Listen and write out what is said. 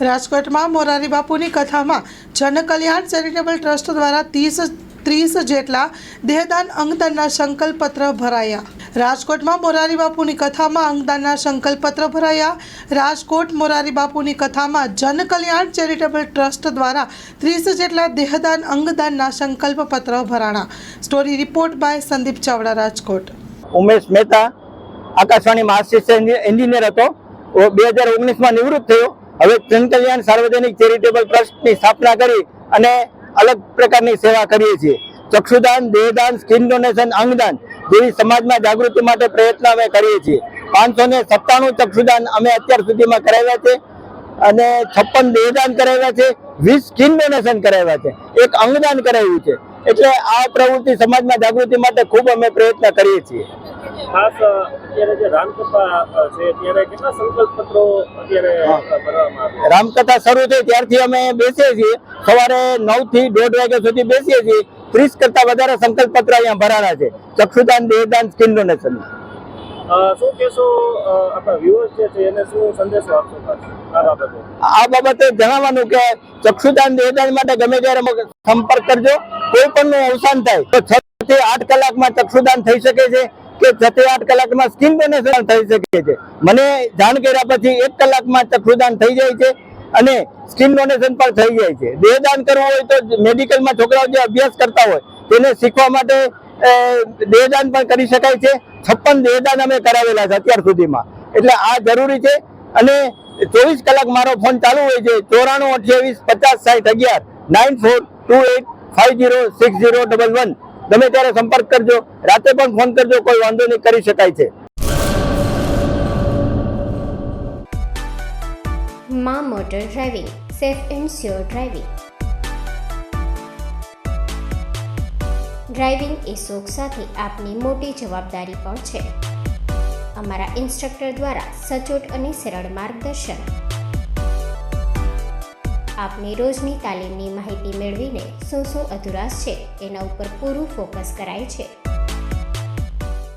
રાજકોટમાં મોરારી બાપુની કથામાં જનકલ્યાણ ચેરિટેબલ ટ્રસ્ટ દ્વારા 30 જેટલા દેહદાન અંગદાનના સંકલ્પપત્ર ભરાયા. રાજકોટમાં મોરારી બાપુની કથામાં અંગદાનના સંકલ્પપત્ર ભરાયા. રાજકોટ મોરારી બાપુની કથામાં જનકલ્યાણ ચેરિટેબલ ટ્રસ્ટ દ્વારા 30 જેટલા દેહદાન અંગદાનના સંકલ્પપત્ર ભરાણા. Story report by Sandeep Chavda, Rajkot. Umesh Mehta આકાશવાણીમાં આસિસ્ટન્ટ એન્જિનિયર હતો. 2019માં નિવૃત્ત થયો. હવે જનકલ્યાણ સાર્વજનિક ચેરિટેબલ ટ્રસ્ટની સ્થાપના કરી અને અલગ પ્રકારની સેવા કરીએ છીએ. ચક્ષુદાન, દેહદાન, સ્કિન ડોનેશન, અંગદાન જેવી સમાજમાં જાગૃતિ માટે પ્રયત્ન અમે કરીએ છીએ. 597 ચક્ષુદાન અમે અત્યાર સુધીમાં કરાવ્યા છે અને 56 દેહદાન કરાવ્યા છે, 20 સ્કિન ડોનેશન કરાવ્યા છે, એક અંગદાન કરાવ્યું છે. એટલે આ પ્રવૃત્તિ સમાજમાં જાગૃતિ માટે ખૂબ અમે પ્રયત્ન કરીએ છીએ. ખાસ અત્યારે જે રામકથા છે ત્યારે કેટલા સંકલ્પપત્રો અત્યારે ભરવામાં આવે? રામકથા શરૂ થઈ ત્યારથી અમે બેસીએ છીએ. સવારે 9 થી 1:30 વાગ્યા સુધી બેસીએ છીએ. 30 કરતા વધારે સંકલ્પપત્ર અહીંયા ભરાણા છે, ચક્ષુદાન, દેહદાન, સ્કિન ડોનેશન. શું કહેશો આપણા વ્યુઅર્સ જે છે એને શું સંદેશો આપશો આ બાબતે? આ બાબતે જણાવવાનું કે ચક્ષુદાન, દેહદાન માટે ગમે ત્યારે સંપર્ક કરજો. કોઈ પણ અવસાન થાય તો 6 થી 8 કલાકમાં ચક્ષુદાન થઈ શકે છે કે 6 થી 8 કલાકમાં સ્કિન ડોનેશન થઈ શકે છે. મને જાણ કર્યા પછી 1 કલાકમાં ચક્ષુદાન થઈ જાય છે અને સ્કિન ડોનેશન પણ થઈ જાય છે. દેહદાન કરવું હોય તો મેડિકલમાં છોકરાઓ જે અભ્યાસ કરતા હોય તેને શીખવા માટે દેહદાન પણ કરી શકાય છે. 56 દેહદાન અમે કરાવેલા છે અત્યાર સુધીમાં. એટલે આ જરૂરી છે અને 24 કલાક મારો ફોન ચાલુ હોય છે. 94 28 50 60 11 94506011. ગમે ત્યારે સંપર્ક કરજો. રાતે પણ ફોન કરજો, કોઈ વાંધો નહીં, કરી શકાય છે. માં motor driving, safe and sure driving. Driving એ શોખ સાથે આપની મોટી જવાબદારી પણ છે. અમારા ઇન્સ્ટ્રક્ટર દ્વારા સચોટ અને સરળ માર્ગદર્શન. આપની રોજની તાલીમની માહિતી મેળવીને શું અધુરાશ છે એના ઉપર પૂરું ફોકસ કરાય છે.